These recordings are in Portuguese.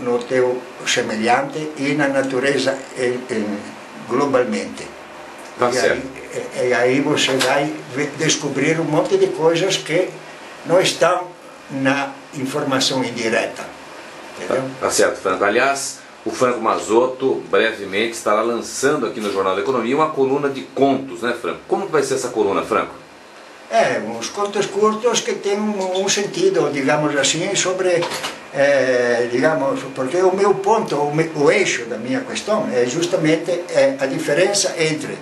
no teu semelhante e na natureza globalmente. Tá certo. E aí você vai descobrir um monte de coisas que não estão na informação indireta. Entendeu? Tá certo, Franco. Aliás, o Franco Mazotto brevemente estará lançando aqui no Jornal da Economia uma coluna de contos, né, Franco? Como vai ser essa coluna, Franco? Uns contos curtos que têm um sentido, digamos assim, sobre, digamos, porque o meu ponto, o eixo da minha questão é justamente a diferença entre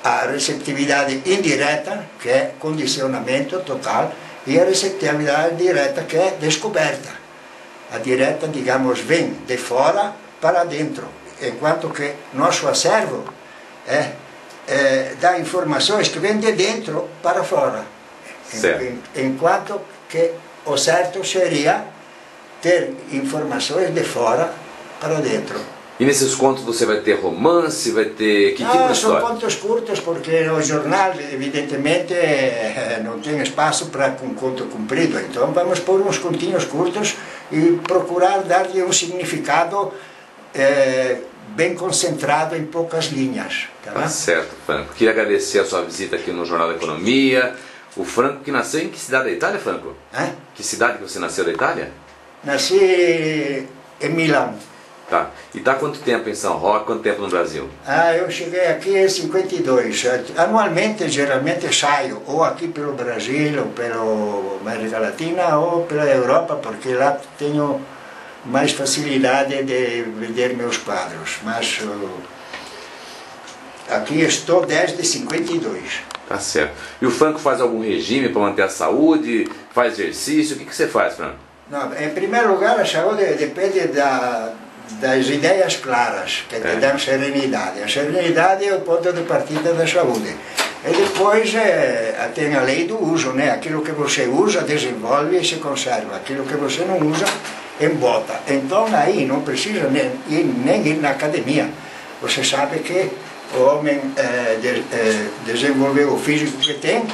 a receptividade indireta, que é condicionamento total, e a receptividade direta, que é descoberta. A direta, digamos, vem de fora para dentro, enquanto que nosso acervo dá informações que vêm de dentro para fora. Enquanto que o certo seria ter informações de fora para dentro. E nesses contos você vai ter romance, vai ter que tipo de história? São contos curtos, porque o jornal, evidentemente, não tem espaço para um conto comprido. Então vamos pôr uns continhos curtos e procurar dar-lhe um significado bem concentrado em poucas linhas. Tá certo, Franco. Queria agradecer a sua visita aqui no Jornal da Economia. O Franco que nasceu em que cidade da Itália, Franco? Que cidade que você nasceu da Itália? Nasci em Milão. Tá. E está há quanto tempo em São Roque, quanto tempo no Brasil? Eu cheguei aqui em 52. Anualmente, geralmente saio ou aqui pelo Brasil, ou pela América Latina, ou pela Europa, porque lá tenho mais facilidade de vender meus quadros. Mas aqui estou desde 52. Tá certo. E o Franco faz algum regime para manter a saúde? Faz exercício? O que você faz, Franco? Não, em primeiro lugar, a saúde depende das ideias claras, que te dão serenidade. A serenidade é o ponto de partida da saúde. E depois tem a lei do uso, né? Aquilo que você usa desenvolve e se conserva. Aquilo que você não usa, embota. Então aí não precisa nem ir na academia. Você sabe que o homem desenvolveu o físico que tem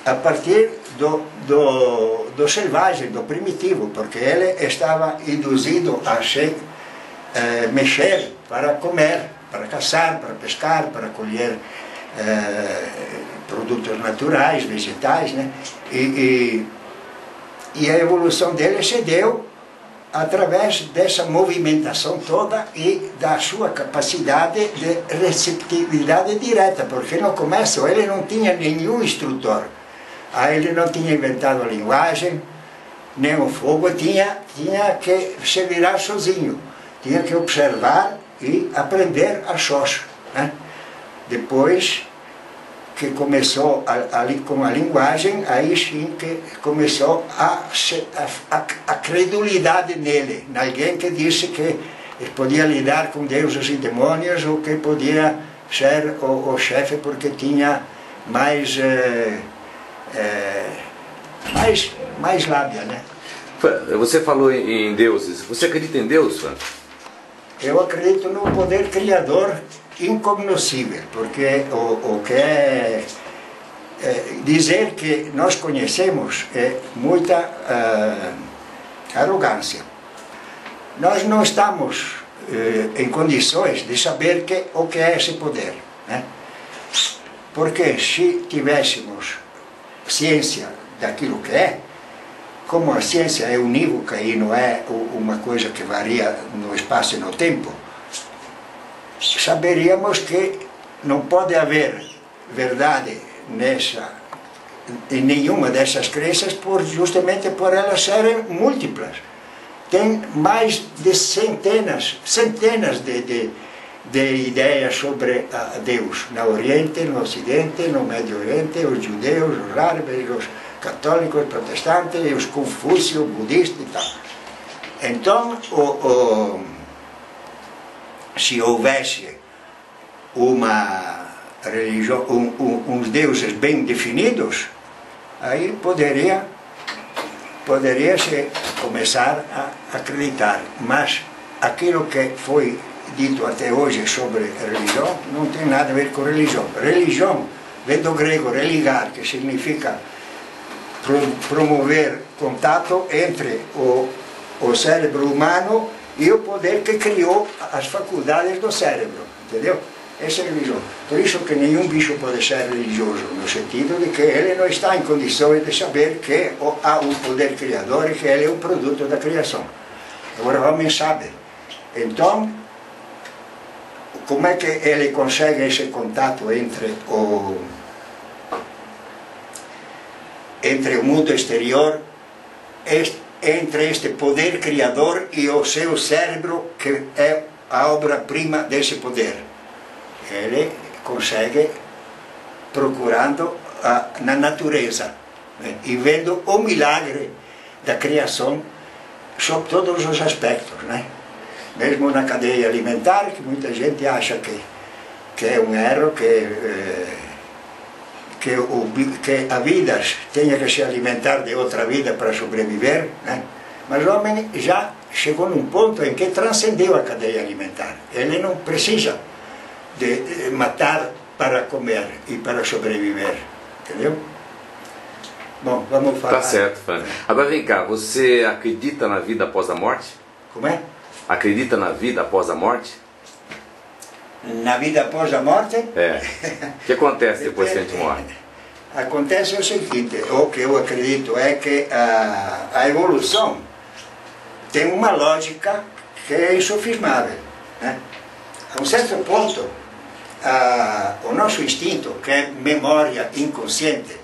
a partir do selvagem, do primitivo, porque ele estava induzido a se mexer para comer, para caçar, para pescar, para colher produtos naturais, vegetais, né? E a evolução dele se deu através dessa movimentação toda e da sua capacidade de receptividade direta, porque no começo ele não tinha nenhum instrutor. Ele não tinha inventado a linguagem, nem o fogo, tinha que se virar sozinho, tinha que observar e aprender a sós, né? Depois que começou ali com a linguagem, aí sim que começou a credulidade nele, em alguém que disse que podia lidar com deuses e demônios, ou que podia ser o chefe porque tinha mais lábia, né? Você falou em deuses. Você acredita em Deus, Franco? Eu acredito no poder criador incognoscível, porque o que dizer que nós conhecemos é muita arrogância. Nós não estamos em condições de saber o que é esse poder, né? Porque se tivéssemos ciência daquilo que é, como a ciência é unívoca e não é uma coisa que varia no espaço e no tempo, saberíamos que não pode haver verdade em nenhuma dessas crenças, justamente por elas serem múltiplas. Tem mais de centenas de ideias sobre Deus, no Oriente, no Ocidente, no Médio Oriente, os judeus, os árabes, os católicos, protestantes, os confúcios, budistas e tal. Então, se houvesse uma religião, uns deuses bem definidos, aí poderia se começar a acreditar. Mas aquilo que foi dito até hoje sobre religião não tem nada a ver com religião. Religião vem do grego religar, que significa promover contato entre o cérebro humano e o poder que criou as faculdades do cérebro, entendeu? Essa é a religião. Por isso que nenhum bicho pode ser religioso, no sentido de que ele não está em condições de saber que há um poder criador e que ele é um produto da criação. Agora o homem sabe. Então, como é que ele consegue esse contato entre o mundo exterior, entre este poder criador e o seu cérebro, que é a obra-prima desse poder? Ele consegue procurando na natureza, né? E vendo o milagre da criação sob todos os aspectos, né? Mesmo na cadeia alimentar, que muita gente acha que é um erro, que a vida tenha que se alimentar de outra vida para sobreviver, né? Mas o homem já chegou num ponto em que transcendeu a cadeia alimentar. Ele não precisa de matar para comer e para sobreviver, entendeu? Bom, vamos falar... Tá certo, Franco. Agora vem cá, você acredita na vida após a morte? Como é? Acredita na vida após a morte? Na vida após a morte? É. O que acontece depois que a gente morre? Acontece o seguinte, o que eu acredito é que a evolução tem uma lógica que é insofismável, né? A um certo ponto, o nosso instinto, que é memória inconsciente,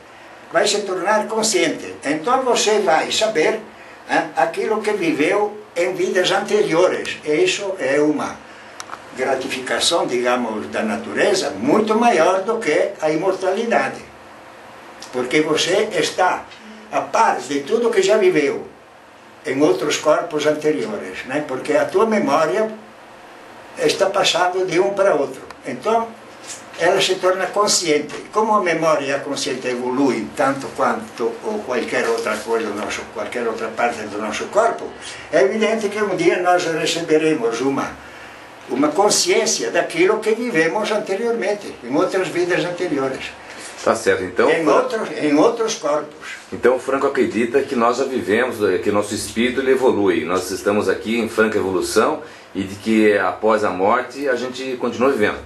vai se tornar consciente. Então você vai saber, né, aquilo que viveu em vidas anteriores. Isso é uma gratificação, digamos, da natureza muito maior do que a imortalidade. Porque você está a par de tudo que já viveu em outros corpos anteriores, né? Porque a tua memória está passando de um para outro. Então, ela se torna consciente. Como a memória consciente evolui tanto quanto qualquer outra coisa, qualquer outra parte do nosso corpo, é evidente que um dia nós receberemos uma consciência daquilo que vivemos anteriormente, em outras vidas anteriores. Tá certo, então... Em outros corpos. Então o Franco acredita que nós já vivemos, que nosso espírito ele evolui. Nós estamos aqui em franca evolução e de que após a morte a gente continua vivendo.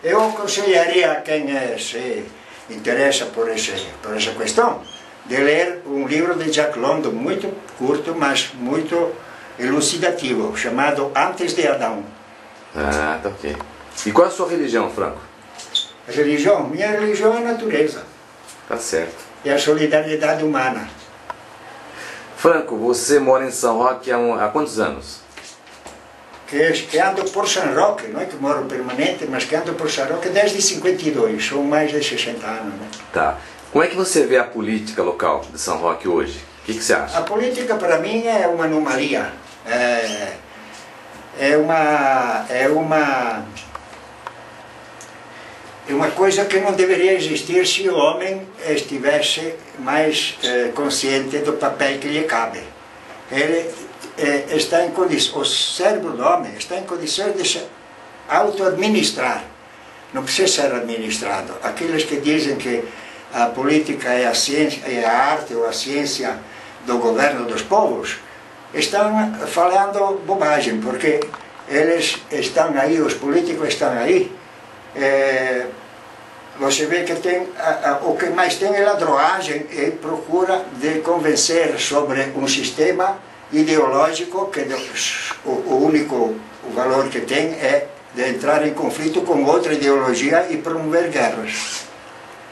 Eu aconselharia a quem se interessa por essa questão de ler um livro de Jack London, muito curto, mas muito elucidativo, chamado Antes de Adão. Ah, tá ok. E qual é a sua religião, Franco? A religião? Minha religião é a natureza. Tá certo. É a solidariedade humana. Franco, você mora em São Roque há quantos anos? Que ando por São Roque, não é que moro permanente, mas que ando por São Roque desde 52, são mais de 60 anos. Né? Tá. Como é que você vê a política local de São Roque hoje? O que você acha? A política para mim é uma anomalia. É uma coisa que não deveria existir se o homem estivesse mais consciente do papel que lhe cabe. Ele está em condição, o cérebro do homem está em condições de se auto-administrar. Não precisa ser administrado. Aqueles que dizem que a política é a ciência, é a arte ou a ciência do governo dos povos, estão falando bobagem, porque eles estão aí, os políticos estão aí. Você vê que o que mais tem é ladroagem e procura de convencer sobre um sistema ideológico que o único valor que tem é de entrar em conflito com outra ideologia e promover guerras.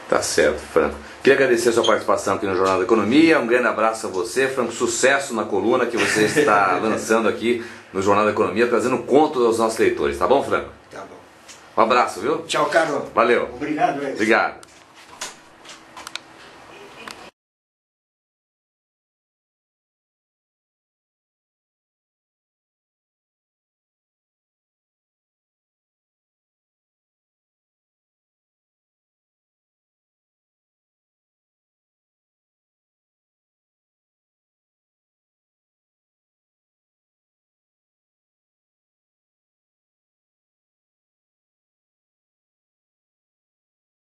Tá certo, Franco. Queria agradecer a sua participação aqui no Jornal da Economia. Um grande abraço a você, Franco. Sucesso na coluna que você está lançando aqui no Jornal da Economia, trazendo contos aos nossos leitores. Tá bom, Franco? Tá bom. Um abraço, viu? Tchau, Carlos. Valeu. Obrigado. Obrigado.